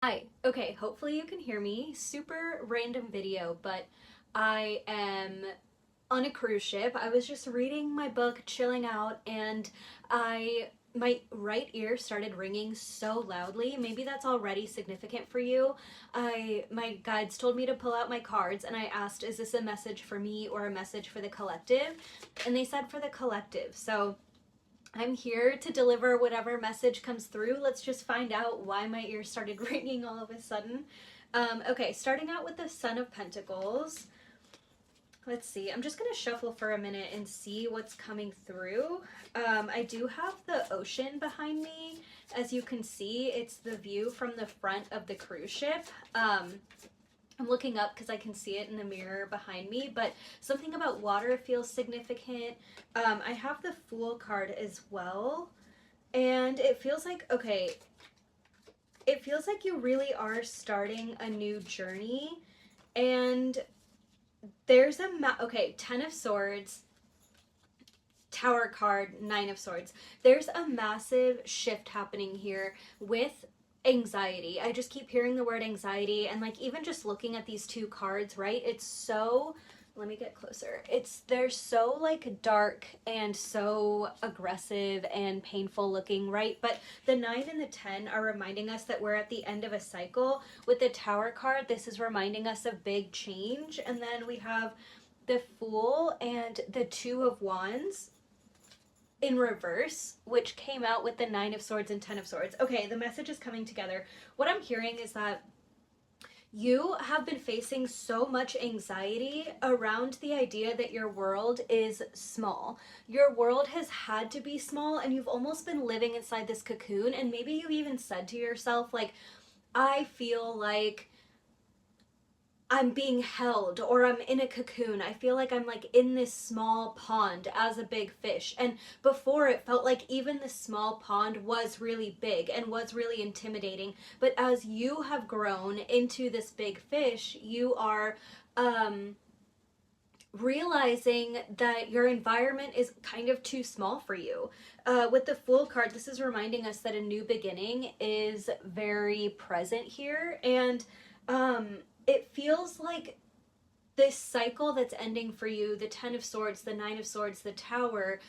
Hi. Okay, hopefully you can hear me. Super random video, but I am on a cruise ship. I was just reading my book, chilling out, and I my right ear started ringing so loudly. Maybe that's already significant for you. My guides told me to pull out my cards and I asked, "Is this a message for me or a message for the collective?" And they said for the collective. So I'm here to deliver whatever message comes through. Let's just find out why my ears started ringing all of a sudden. Okay, starting out with the Son of Pentacles. Let's see. I'm just going to shuffle for a minute and see what's coming through. I do have the ocean behind me. As you can see, it's the view from the front of the cruise ship. I'm looking up because I can see it in the mirror behind me, but something about water feels significant. I have the Fool card as well, and it feels like, okay, it feels like you really are starting a new journey, and there's okay, Ten of Swords, Tower card, Nine of Swords. There's a massive shift happening here with anxiety. I just keep hearing the word anxiety, and like even just looking at these two cards, right? It's so, let me get closer. They're so like dark and so aggressive and painful looking, right? But the 9 and the 10 are reminding us that we're at the end of a cycle. With the Tower card, this is reminding us of big change. And then we have the Fool and the Two of Wands in reverse, which came out with the Nine of Swords and Ten of Swords. Okay, the message is coming together. What I'm hearing is that you have been facing so much anxiety around the idea that your world is small. Your world has had to be small, and you've almost been living inside this cocoon. And maybe you even said to yourself, like, I feel like I'm being held, or I'm in a cocoon. I feel like I'm like in this small pond as a big fish. And before it felt like even the small pond was really big and was really intimidating. But as you have grown into this big fish, you are realizing that your environment is kind of too small for you. With the Fool card, this is reminding us that a new beginning is very present here. And it feels like this cycle that's ending for you, the Ten of Swords, the Nine of Swords, the Tower,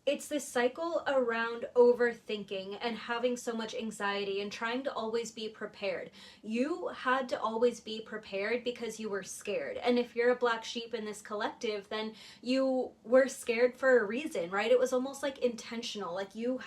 it's this cycle around overthinking and having so much anxiety and trying to always be prepared. You had to always be prepared because you were scared. And if you're a black sheep in this collective, then you were scared for a reason, right? It was almost like intentional. Like you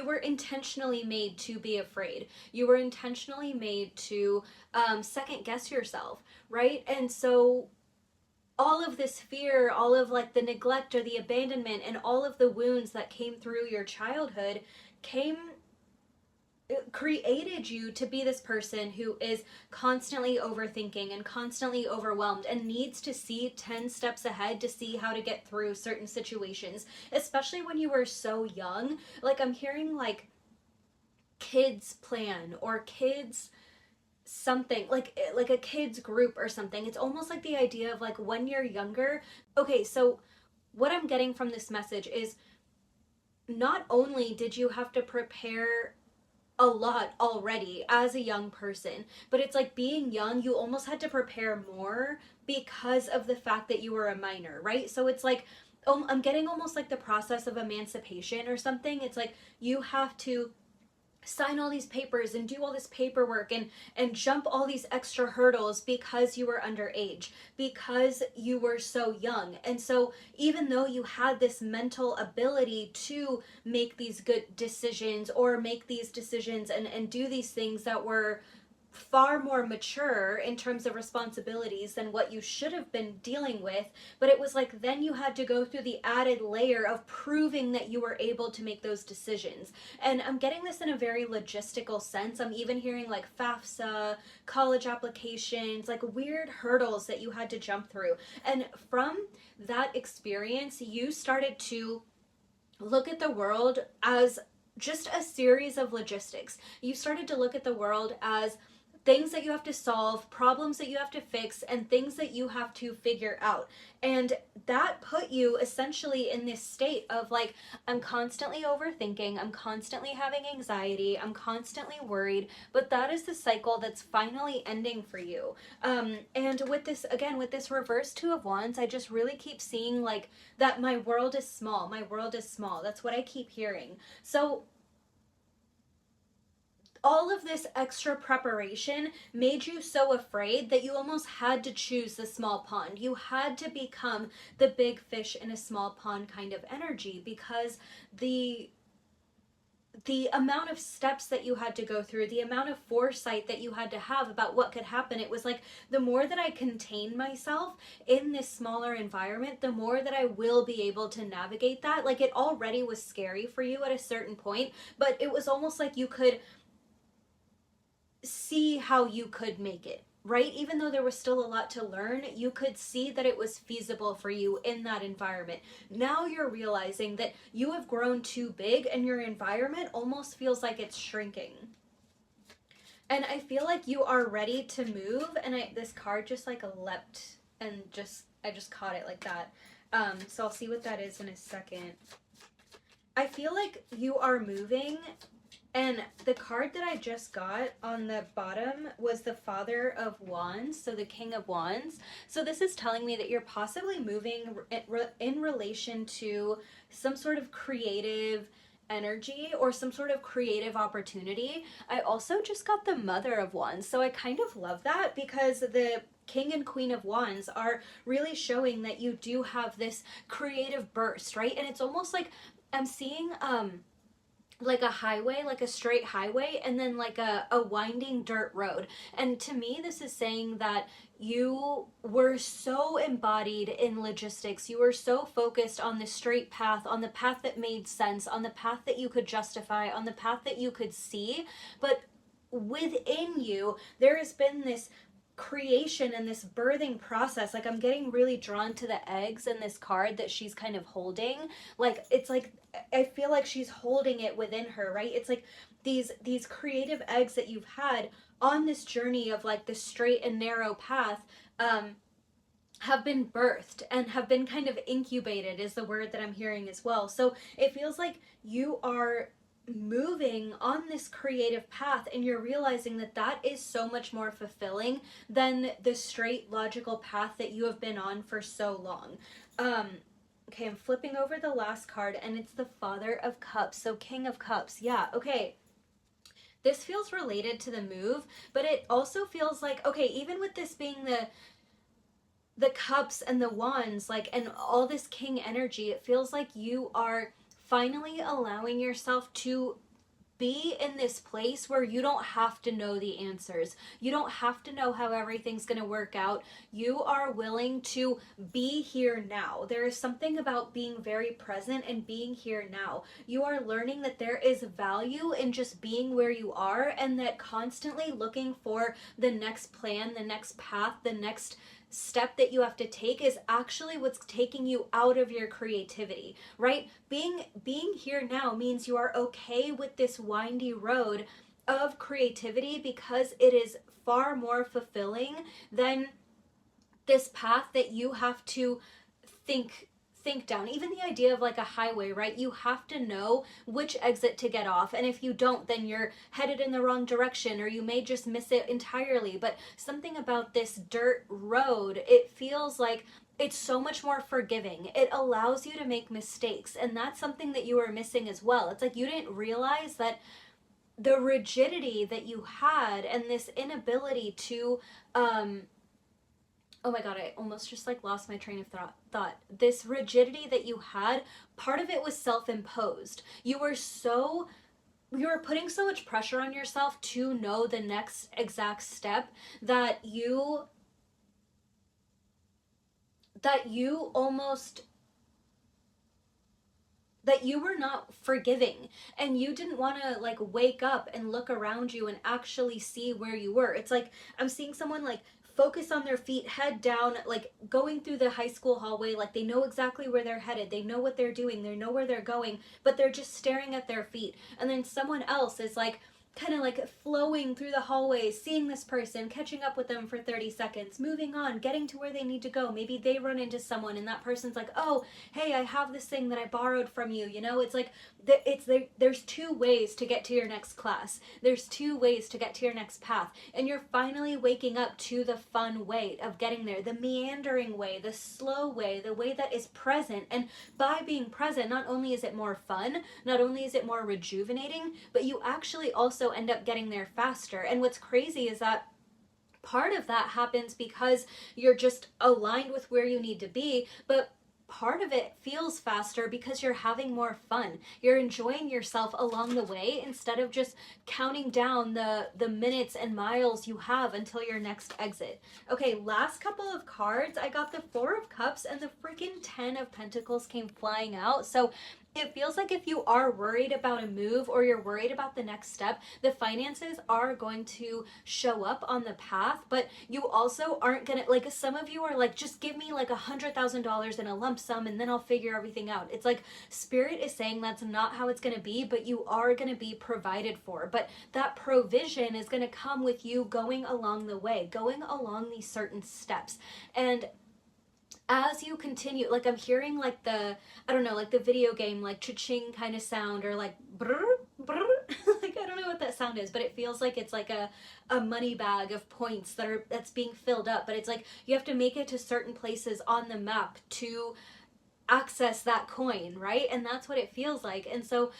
were intentionally made to be afraid. You were intentionally made to second guess yourself, right? And so all of this fear, all of like the neglect or the abandonment, and all of the wounds that came through your childhood came created you to be this person who is constantly overthinking and constantly overwhelmed and needs to see 10 steps ahead to see how to get through certain situations, especially when you were so young. Like I'm hearing like kids plan or kids something like a kids group or something. It's almost like the idea of like when you're younger. Okay, so what I'm getting from this message is not only did you have to prepare a lot already as a young person, but it's like being young, you almost had to prepare more because of the fact that you were a minor, right? So it's like I'm getting almost like the process of emancipation or something. It's like you have to sign all these papers and do all this paperwork and jump all these extra hurdles because you were underage, because you were so young. And so even though you had this mental ability to make these good decisions or make these decisions and do these things that were far more mature in terms of responsibilities than what you should have been dealing with, but it was like then you had to go through the added layer of proving that you were able to make those decisions. And I'm getting this in a very logistical sense. I'm even hearing like FAFSA, college applications, like weird hurdles that you had to jump through. And from that experience, you started to look at the world as just a series of logistics. You started to look at the world as things that you have to solve, problems that you have to fix, and things that you have to figure out. And that put you essentially in this state of like, I'm constantly overthinking, I'm constantly having anxiety, I'm constantly worried, but that is the cycle that's finally ending for you. And with this, again, with this reverse Two of Wands, I just really keep seeing like that my world is small, my world is small. That's what I keep hearing. So all of this extra preparation made you so afraid that you almost had to choose the small pond. You had to become the big fish in a small pond kind of energy, because the amount of steps that you had to go through, the amount of foresight that you had to have about what could happen, it was like the more that I contain myself in this smaller environment, the more that I will be able to navigate that. Like, it already was scary for you at a certain point, but it was almost like you could see how you could make it, right? Even though there was still a lot to learn, you could see that it was feasible for you in that environment. Now you're realizing that you have grown too big and your environment almost feels like it's shrinking. And I feel like you are ready to move, and this card just like leapt and I just caught it like that. So I'll see what that is in a second. I feel like you are moving. And the card that I just got on the bottom was the Father of Wands, so the King of Wands. So this is telling me that you're possibly moving in relation to some sort of creative energy or some sort of creative opportunity. I also just got the Mother of Wands, so I kind of love that, because the King and Queen of Wands are really showing that you do have this creative burst, right? And it's almost like I'm seeing like a highway, like a straight highway, and then like a winding dirt road. And to me, this is saying that you were so embodied in logistics. You were so focused on the straight path, on the path that made sense, on the path that you could justify, on the path that you could see. But within you, there has been this creation and this birthing process. Like, I'm getting really drawn to the eggs in this card that she's kind of holding. Like, it's like I feel like she's holding it within her, right? It's like these creative eggs that you've had on this journey of like this straight and narrow path, have been birthed and have been kind of incubated, is the word that I'm hearing as well. So it feels like you are moving on this creative path, and you're realizing that that is so much more fulfilling than the straight logical path that you have been on for so long. Okay, I'm flipping over the last card, and it's the Father of Cups, so King of Cups. Yeah, okay. This feels related to the move, but it also feels like, okay, even with this being the cups and the wands, like, and all this king energy, it feels like you are finally allowing yourself to be in this place where you don't have to know the answers. You don't have to know how everything's going to work out. You are willing to be here now. There is something about being very present and being here now. You are learning that there is value in just being where you are, and that constantly looking for the next plan, the next path, the next step that you have to take is actually what's taking you out of your creativity, right? Being here now means you are okay with this windy road of creativity, because it is far more fulfilling than this path that you have to think down. Even the idea of like a highway, right? You have to know which exit to get off, and if you don't, then you're headed in the wrong direction, or you may just miss it entirely. But something about this dirt road, it feels like it's so much more forgiving. It allows you to make mistakes, and that's something that you were missing as well. It's like you didn't realize that the rigidity that you had and this inability to oh my god, I almost just like lost my train of thought. This rigidity that you had, part of it was self-imposed. You were putting so much pressure on yourself to know the next exact step that you almost that you were not forgiving, and you didn't want to like wake up and look around you and actually see where you were. It's like I'm seeing someone like focus on their feet, head down, like going through the high school hallway, like they know exactly where they're headed, they know what they're doing, they know where they're going, but they're just staring at their feet. And then someone else is like kind of like flowing through the hallways, seeing this person, catching up with them for 30 seconds, moving on, getting to where they need to go. Maybe they run into someone and that person's like, oh, hey, I have this thing that I borrowed from you. You know, it's like there's two ways to get to your next class. There's two ways to get to your next path. And you're finally waking up to the fun way of getting there, the meandering way, the slow way, the way that is present. And by being present, not only is it more fun, not only is it more rejuvenating, but you actually also end up getting there faster. And what's crazy is that part of that happens because you're just aligned with where you need to be, but part of it feels faster because you're having more fun. You're enjoying yourself along the way instead of just counting down the minutes and miles you have until your next exit. Okay, last couple of cards. I got the Four of Cups and the freaking 10 of Pentacles came flying out. So it feels like if you are worried about a move or you're worried about the next step, the finances are going to show up on the path, but you also aren't gonna, like, some of you are like, just give me like $100,000 in a lump sum and then I'll figure everything out. It's like Spirit is saying that's not how it's gonna be, but you are gonna be provided for. But that provision is gonna come with you going along the way, going along these certain steps. And as you continue, like I'm hearing like the, I don't know, like the video game, like cha-ching kind of sound, or like brr, brr. Like I don't know what that sound is, but it feels like it's like a money bag of points that's being filled up. But it's like you have to make it to certain places on the map to access that coin, right? And that's what it feels like. And so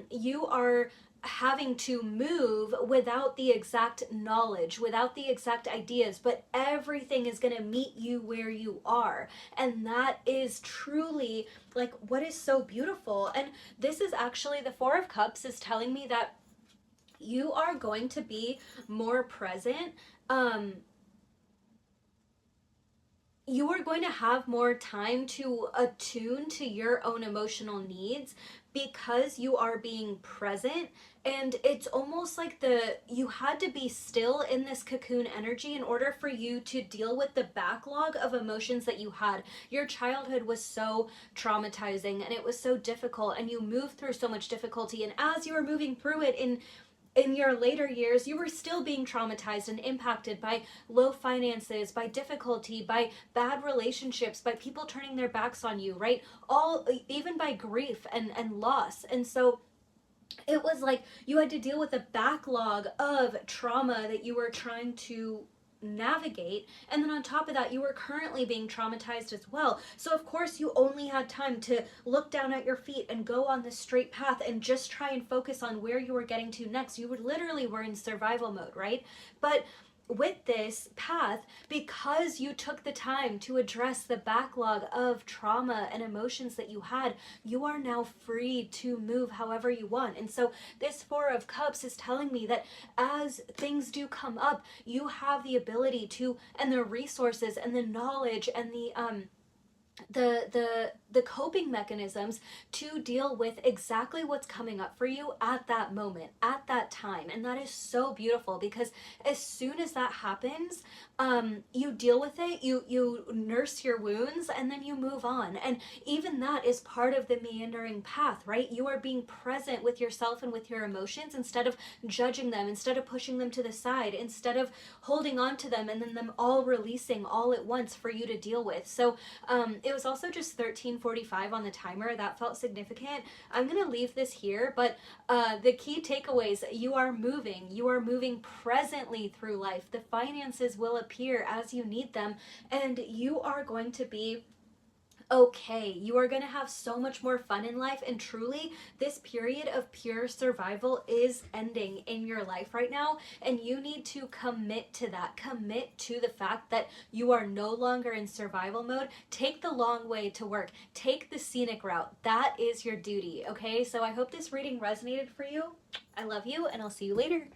you are having to move without the exact knowledge, without the exact ideas, but everything is going to meet you where you are. And that is truly like what is so beautiful. And this is actually, the Four of Cups is telling me that you are going to be more present. You are going to have more time to attune to your own emotional needs because you are being present. And it's almost like you had to be still in this cocoon energy in order for you to deal with the backlog of emotions that you had. Your childhood was so traumatizing and it was so difficult, and you moved through so much difficulty, and as you were moving through it in your later years, you were still being traumatized and impacted by low finances, by difficulty, by bad relationships, by people turning their backs on you, right? Even by grief and loss. And so it was like you had to deal with a backlog of trauma that you were trying to navigate, and then on top of that you were currently being traumatized as well. So of course you only had time to look down at your feet and go on this straight path and just try and focus on where you were getting to next. You literally were in survival mode, right? But with this path, because you took the time to address the backlog of trauma and emotions that you had, you are now free to move however you want. And so this Four of Cups is telling me that as things do come up, you have the ability to, and the resources and the knowledge and the coping mechanisms to deal with exactly what's coming up for you at that moment, at that time. And that is so beautiful, because as soon as that happens, you deal with it, you nurse your wounds, and then you move on. And even that is part of the meandering path, right? You are being present with yourself and with your emotions instead of judging them, instead of pushing them to the side, instead of holding on to them and then them all releasing all at once for you to deal with. So it was also just 13:45 on the timer. That felt significant. I'm gonna leave this here, but the key takeaways: you are moving presently through life. The finances will appear as you need them, and you are going to be okay. You are going to have so much more fun in life, and truly this period of pure survival is ending in your life right now, and you need to commit to that. Commit to the fact that you are no longer in survival mode. Take the long way to work. Take the scenic route. That is your duty, okay? So I hope this reading resonated for you. I love you, and I'll see you later.